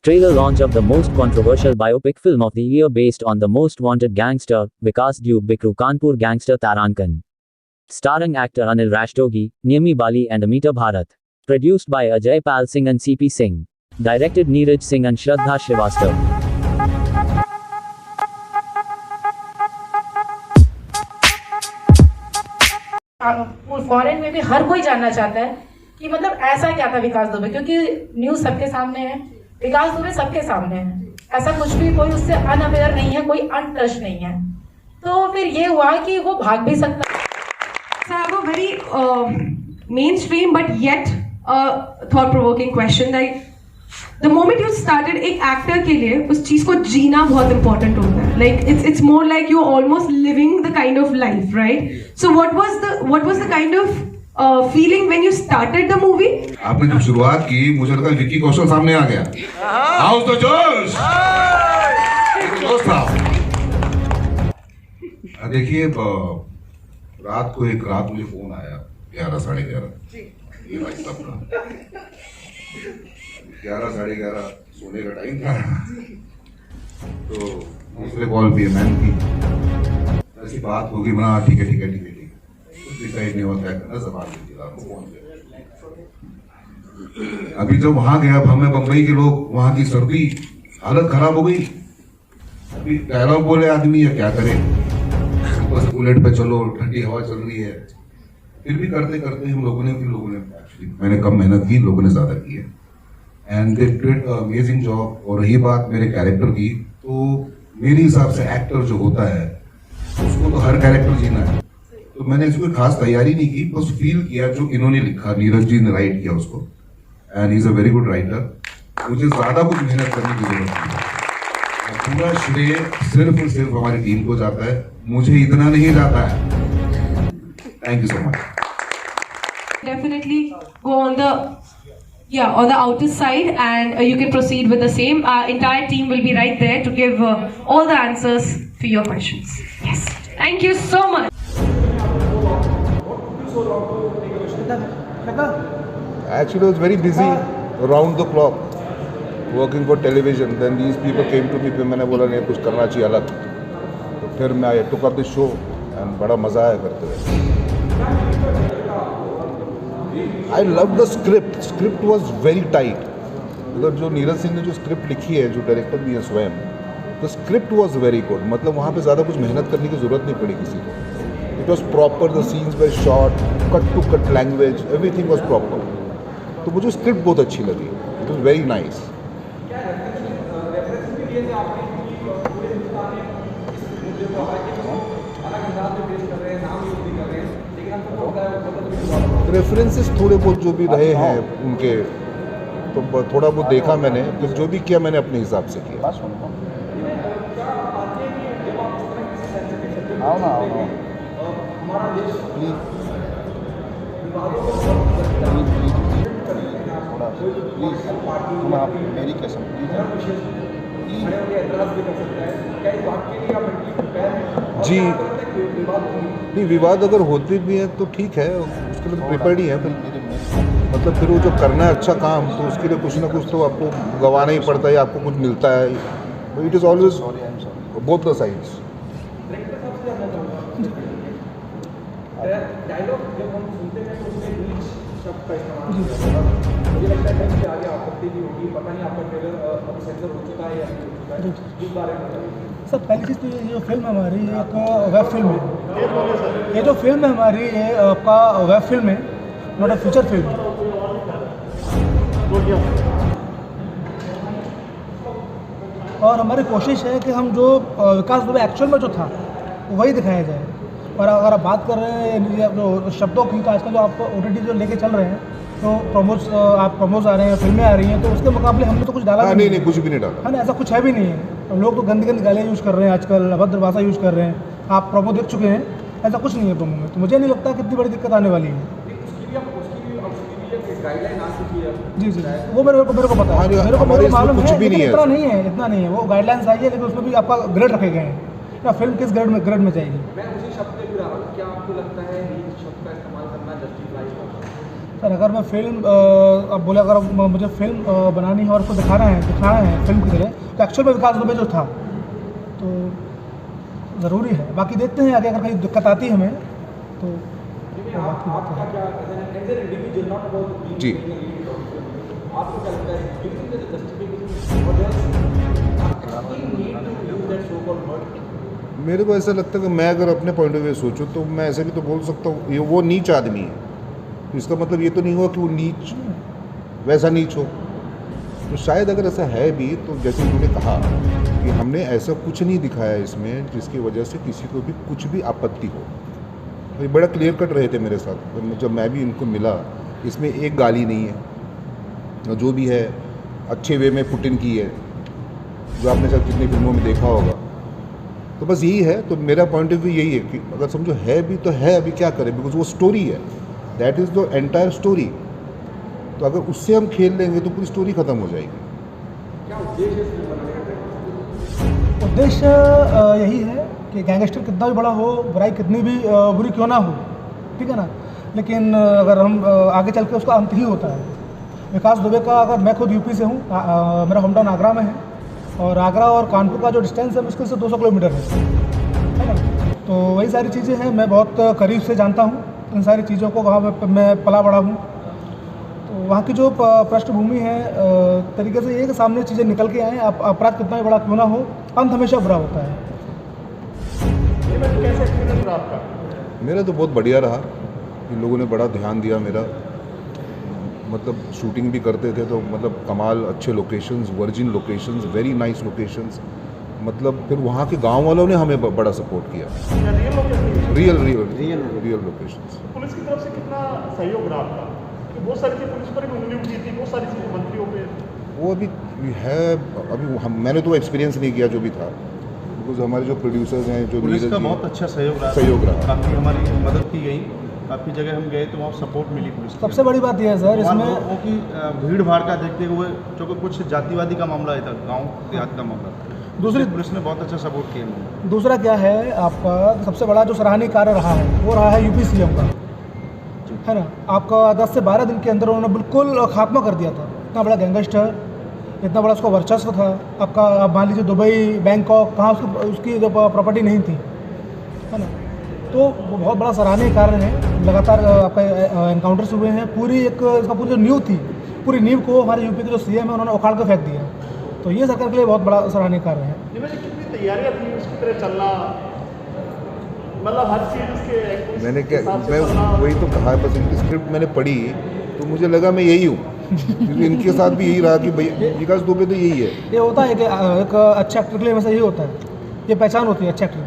Trailer launch of the most controversial biopic film of the year based on the most wanted gangster, Vikas Dube Bikru Kanpur gangster Tarankan. Starring actor Anil Rastogi, Niami Bali and Amita Bharat. Produced by Ajay Pal Singh and CP Singh. Directed Neeraj Singh and Shraddha Srivastava. Foreign में भी हर कोई जानना चाहता है कि मतलब ऐसा क्या था विकास दुबे, क्योंकि न्यूज सबके सामने है, विकास दुबे सबके सामने है, ऐसा कुछ भी कोई उससे अनअवेयर नहीं है, कोई अनटच नहीं है। तो फिर ये हुआ कि वो भाग भी सकता है। So I have a very mainstream but yet thought-provoking question. Like the moment you started, एक actor के लिए उस चीज को जीना बहुत important होता है. Like it's more like you're almost living the kind of life, right? So what was the kind of feeling when you started the movie? आपने जब शुरुआत की मुझे लगा विक्की कौशल सामने आ गया। हाउस द जोश। जोश था। देखिए रात मुझे फोन आया 11 साढ़े 11 ये भाई साहब का 11 साढ़े 11 सोने का टाइम था। तो दूसरे कॉल पे मैम की ऐसी बात होगी, बना ठीक है कुछ डिसाइड नहीं होता है ना, सवाल फोन पे। अभी जब वहां गया, अब हमें बम्बई के लोग, वहां की सर्दी हालत खराब हो गई। अभी डायलॉग बोले आदमी है क्या करे, बस बुलेट पे चलो, ठंडी हवा चल रही है, फिर भी करते करते हम लोगों ने एक्चुअली मैंने कम मेहनत की, लोगों ने ज्यादा की है and they did amazing job. और रही बात मेरे कैरेक्टर की, तो मेरे हिसाब से एक्टर जो होता है उसको तो हर कैरेक्टर जीना है, तो मैंने इसको खास तैयारी नहीं की, बस फील किया जो इन्होंने लिखा, नीरज जी ने राइट किया उसको and he is a very good writer. मुझे ज्यादा कुछ मेहनत करने की जरूरत नहीं है, पूरा श्रेय सिर्फ और सिर्फ हमारी टीम को जाता है, मुझे इतना नहीं जाता है। Thank you so much. Definitely go on the outer side and you can proceed with the same. Our entire team will be right there to give all the answers for your questions. Yes. Thank you so much. Actually, I was very busy around the clock working for television. Then these people came to me, फिर मैंने बोला नहीं कुछ करना चाहिए अलग, तो फिर मैं took up the show and बड़ा मजा आया करते हुए। I love the script. Script was very tight. मतलब जो नीरज सिंह ने जो स्क्रिप्ट लिखी है, जो डायरेक्टर भी है स्वयं, the script was very good. मतलब वहाँ पे ज़्यादा कुछ मेहनत करने की ज़रूरत नहीं पड़ी किसी को। It was proper. The scenes were short, cut to cut language. Everything was proper. तो मुझे स्क्रिप्ट बहुत अच्छी लगी. It was very nice. References थोड़े बहुत जो भी रहे हैं उनके, तो थोड़ा बहुत देखा मैंने, फिर जो भी किया मैंने अपने हिसाब से किया। मेरी कसम जी नहीं, विवाद अगर होते भी हैं तो ठीक है, उसके लिए प्रिपेयर्ड ही है। फिर मतलब फिर वो जो करना है अच्छा काम, तो उसके लिए कुछ ना कुछ तो आपको गंवाना ही पड़ता है, आपको कुछ मिलता है। It is always both the sides. Sir पहली चीज़ तो ये जो फिल्म हमारी एक वेब फिल्म है, ये जो फिल्म है हमारी ये आपका वेब फिल्म है, नॉट अ फीचर फिल्म। और हमारी कोशिश है कि हम जो विकास दुबे एक्चुअल में जो था वही दिखाया जाए। और अगर आप बात कर रहे हैं जो शब्दों की, तो आजकल जो आप OTT जो लेके चल रहे हैं, तो प्रोमोज आ रहे हैं, फिल्में आ रही हैं, तो उसके मुकाबले हमने तो कुछ डाला नहीं, कुछ भी नहीं डाला है ना, ऐसा कुछ है भी नहीं है। लोग तो गंदी गालियाँ यूज़ कर रहे हैं आजकल, अभद्र भाषा यूज़ कर रहे हैं, आप प्रोमो देख चुके हैं, ऐसा कुछ नहीं है प्रोमो में। तो मुझे नहीं लगता कितनी बड़ी दिक्कत आने वाली है। जी वो मेरे को पता है, मेरे को मालूम है, इतना नहीं है वो गाइडलाइंस आई है, लेकिन उसमें भी आपका ग्रेड रखे गए हैं या फिल्म किस ग्रेड में जाएगी। सर अगर मैं फिल्म अब बोले अगर मुझे फिल्म बनानी है और उसको दिखाना है फिल्म की तरह, तो एक्चुअल में विकास दुबे जो था तो ज़रूरी है। बाकी देखते हैं आगे अगर कहीं दिक्कत आती है हमें तो बात है। जी मेरे को ऐसा लगता है कि मैं अगर अपने पॉइंट ऑफ व्यू सोचूं तो मैं ऐसे भी तो बोल सकता हूँ ये वो नीच आदमी है, इसका मतलब ये तो नहीं हुआ कि वो नीच वैसा नीच हो। तो शायद अगर ऐसा है भी तो जैसे उन्होंने कहा कि हमने ऐसा कुछ नहीं दिखाया इसमें जिसकी वजह से किसी को भी कुछ भी आपत्ति हो। तो ये बड़ा क्लियर कट रहे थे मेरे साथ जब मैं भी इनको मिला। इसमें एक गाली नहीं है, जो भी है अच्छे वे में पुट इन की है, जो आपने शायद कितनी फिल्मों में देखा होगा। तो बस यही है। तो मेरा पॉइंट ऑफ व्यू यही है कि अगर समझो है भी तो है, अभी क्या करें, बिकॉज वो स्टोरी है, that is the entire story. तो अगर उससे हम खेल लेंगे तो पूरी स्टोरी ख़त्म हो जाएगी। उद्देश्य यही है कि गैंगस्टर कितना भी बड़ा हो, बुराई कितनी भी बुरी क्यों ना हो, ठीक है ना, लेकिन अगर हम आगे चल के उसका अंत ही होता है। विकास दुबे का अगर मैं खुद यूपी से हूँ, मेरा होम टाउन आगरा में है और आगरा और कानपुर का जो डिस्टेंस है मुश्किल से 200 किलोमीटर है ना। तो वही सारी चीज़ें हैं, मैं बहुत करीब से जानता हूँ इन सारी चीज़ों को, वहाँ मैं पला बड़ा हूँ। तो वहाँ की जो पृष्ठभूमि है तरीके से ये कि सामने चीज़ें निकल के आएँ, अपराध कितना भी बड़ा क्यों ना हो, अंत हमेशा बुरा होता है। मेरा तो बहुत बढ़िया रहा, इन लोगों ने बड़ा ध्यान दिया मेरा, मतलब शूटिंग भी करते थे तो मतलब कमाल, अच्छे locations, virgin locations, very nice locations. मतलब फिर वहाँ के गांव वालों ने हमें बड़ा सपोर्ट किया। Real locations. पुलिस की तरफ से कितना सहयोग रहा आपका? कि बहुत सारी चीज़ पुलिस पर भी उंगली उठी थी, बहुत सारी चीज़ें मंत्रियों पे। वो अभी है, अभी मैंने तो एक्सपीरियंस नहीं किया जो भी था, बिकॉज हमारे जो प्रोड्यूसर्स हैं, जो पुलिस का बहुत अच्छा सहयोग रहा, काफ़ी हमारी मदद की गई। काफ़ी जगह हम गए तो वहाँ सपोर्ट मिली पुलिस की। सबसे बड़ी बात यह है सर इसमें लोगों की भीड़ भाड़ का देखते हुए, जो कुछ जातिवादी का मामला है था, गाँव देहात का मामला, दूसरी पुलिस ने बहुत अच्छा सपोर्ट किया। दूसरा क्या है आपका सबसे बड़ा जो सराहनीय कार्य रहा है वो रहा है यूपी सीएम का, है ना। आपका 10 से 12 दिन के अंदर उन्होंने बिल्कुल खात्मा कर दिया था। इतना बड़ा गैंगस्टर, इतना बड़ा उसका वर्चस्व था। आपका आप मान लीजिए दुबई, बैंकॉक, कहाँ उसकी जो प्रॉपर्टी नहीं थी, है ना। तो वो बहुत बड़ा सराहनीय कार्य है। लगातार आपका एनकाउंटर्स हुए हैं। पूरी इसका पूरी जो नींव थी, पूरी नींव को हमारे यूपी के जो सीएम है उन्होंने उखाड़ कर फेंक दिया। तो ये सरकार के लिए बहुत बड़ा सराहनीय कार्य है। कितनी तैयारियाँ थी उसकी तरह चलना, मतलब हर चीज़ उसके मैंने क्या, मैं वही तो कहा, बस इनकी स्क्रिप्ट मैंने पढ़ी तो मुझे लगा मैं यही हूँ, क्योंकि इनके साथ भी यही रहा कि भाई विकास दुबे तो यही है। ये होता है कि एक अच्छे एक्टर के लिए हमेशा यही होता है, ये पहचान होती है अच्छे एक्टर।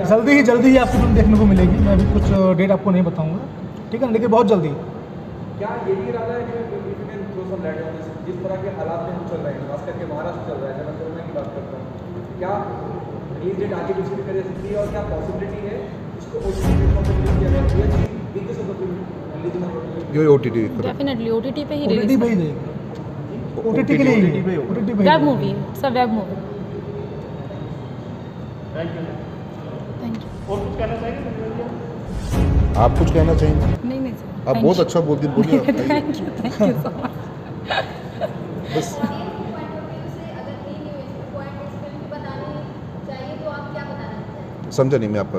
जल्दी ही आपको फिल्म देखने को मिलेगी। मैं अभी कुछ डेट आपको नहीं बताऊंगा, ठीक है ना, लेकिन बहुत जल्दी। क्या ये भी इरादा है कि जिस तरह के हालात में हम चल रहे हैं, खास करके महाराष्ट्र चल रहा है, मैं कोरोना की बात करता हूँ, क्या रिलीज डेट आगे पिछली कर सकती है और क्या पॉसिबिलिटी है इसको OTT प्लेटफॉर्म पर रिलीज किया जाए? ये OTT डेफिनेटली OTT पे ही OTT पे ही देगी, OTT के लिए ही है, OTT पे वेब मूवी, सब वेब मूवी। Thank you. और कुछ कहना चाहेंगे? आप कुछ कहना चाहेंगे? नहीं सर, आप बहुत अच्छा बोलती बोलिए। Thank you so much. बस समझा नहीं मैं आपका।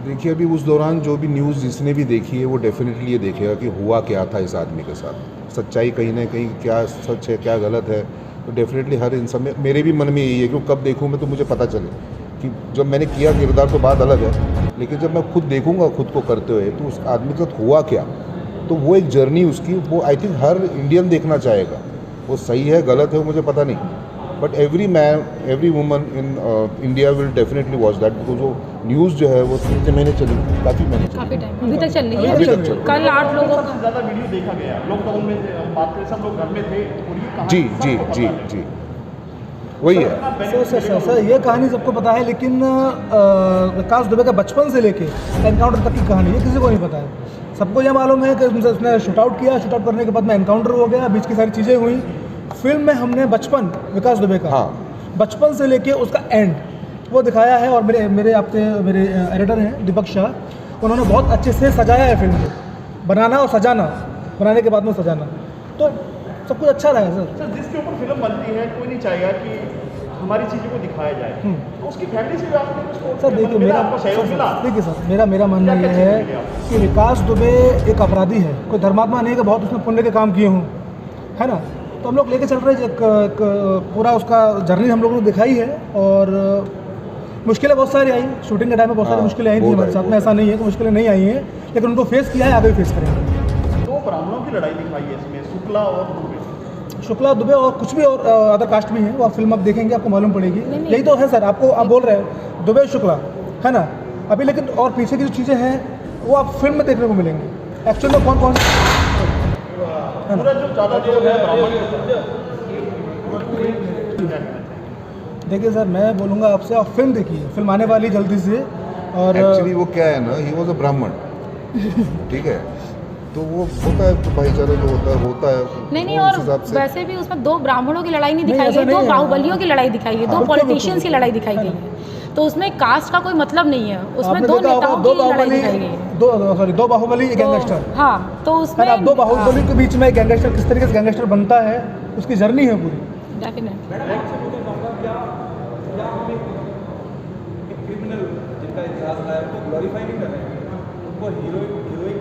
देखिए अभी उस दौरान जो भी न्यूज़ जिसने भी देखी है वो डेफिनेटली ये देखेगा कि हुआ क्या था इस आदमी के साथ, सच्चाई कहीं ना कहीं क्या सच है क्या गलत है। तो डेफिनेटली हर इंसान में, मेरे भी मन में यही है कि कब देखूँ मैं तो मुझे पता चले कि जब मैंने किया किरदार तो बात अलग है, लेकिन जब मैं खुद देखूँगा खुद को करते हुए तो उस आदमी के साथ हुआ क्या, तो वो एक जर्नी उसकी, वो आई थिंक हर इंडियन देखना चाहेगा। वो सही है गलत है मुझे पता नहीं, but every man every woman in India will definitely watch that, because वो न्यूज़ जो है वो 3 महीने चली, काफ़ी महीने चली, काफ़ी टाइम अभी तक चल रही अभी तक है। चल रही है। कल 8 लोगों का ज़्यादा वीडियो देखा गया लॉकडाउन में, बात करें सब लोग घर में थे और ये कहानी जी जी सबको जी पता है। जी वही है। सर ये कहानी सबको पता है, लेकिन विकास दुबे का बचपन से लेके एनकाउंटर तक की कहानी ये किसी को नहीं पता है। सबको ये मालूम है कि उसने शूट आउट किया, शूट आउट करने के बाद में एनकाउंटर हो गया, बीच की सारी चीज़ें हुई। फिल्म में हमने बचपन विकास दुबे का, हाँ, बचपन से लेके उसका एंड वो दिखाया है। और मेरे एडिटर हैं दीपक शाह, उन्होंने बहुत अच्छे से सजाया है फिल्म को, बनाना और सजाना, बनाने के बाद में सजाना, तो सब कुछ अच्छा रहा है सर। सर जिसके ऊपर फिल्म बनती है कोई नहीं चाहेगा कि हमारी चीज़ों को दिखाया जाए, तो उसकी फैमिली से भी आपने कुछ सर देखिए मेरा मानना यह है कि विकास दुबे एक अपराधी है, कोई धर्मात्मा नहीं है कि बहुत उसने पुण्य के काम किए हों, है ना। तो हम लोग लेके चल रहे हैं एक पूरा उसका जर्नी हम लोगों ने दिखाई है। और मुश्किलें बहुत सारी आई, शूटिंग के टाइम में बहुत सारी मुश्किलें आई थी हमारे साथ में, ऐसा नहीं है कि मुश्किलें नहीं आई हैं, लेकिन उनको फेस किया है, आगे भी फेस करेंगे। दो ब्राह्मणों की लड़ाई दिखाई है इसमें, शुक्ला और दुबे। शुक्ला दुबे और कुछ भी और अदर कास्ट भी हैं, वो आप फिल्म आप देखेंगे आपको मालूम पड़ेगी। यही तो है सर, आपको आप बोल रहे हैं दुबे शुक्ला, है ना अभी, लेकिन और पीछे की जो चीज़ें हैं वो आप फिल्म में देखने को मिलेंगी। एक्चुअल में कौन कौन देखिए सर, मैं बोलूँगा आपसे, आप फिल्म देखिए, फिल्म आने वाली जल्दी से। और एक्चुअली वो क्या है ना, ही वॉज अ ब्राह्मण, ठीक है, तो वो होता है तो भाईचारा जो होता है नहीं और वैसे भी उसमें दो ब्राह्मणों की लड़ाई नहीं दिखाई गई, दो बाहुबलियों की लड़ाई दिखाई गई, दो पॉलिटिशियंस की लड़ाई दिखाई गई है, तो उसमें कास्ट का कोई मतलब नहीं है, उसमें दो नेताओं की लड़ाई दिखाई गई है। दो बाहुबली एक गैंगस्टर, हाँ, तो उसमें दो बाहुबली के बीच में एक गैंगस्टर किस तरीके से गैंगस्टर बनता है, उसकी जर्नी है पूरी। क्रिमिनल जिनका इतिहास रहा है उनको ग्लोरीफाई नहीं कर रहे हैं, उनको हीरोइक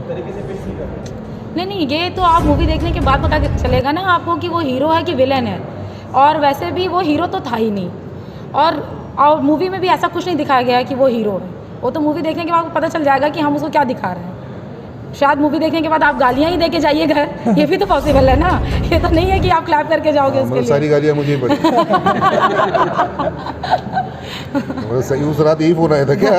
तरीके से पेश नहीं कर रहे हैं। नहीं, ये तो आप मूवी देखने के बाद पता चलेगा ना आपको कि वो हीरो है कि विलेन है, और वैसे भी वो हीरो तो था ही नहीं, और मूवी में भी ऐसा कुछ नहीं दिखाया गया है कि वो हीरो है। वो तो मूवी देखने के बाद पता चल जाएगा कि हम उसको क्या दिखा रहे हैं। शायद मूवी देखने के बाद आप गालियाँ ही दे के जाइए घर, ये भी तो पॉसिबल है ना, ये तो नहीं है कि आप क्लैप करके जाओगे उसके लिए। सारी गालियाँ मुझे ही पड़ी। सही उस रात यही फोन आया था क्या?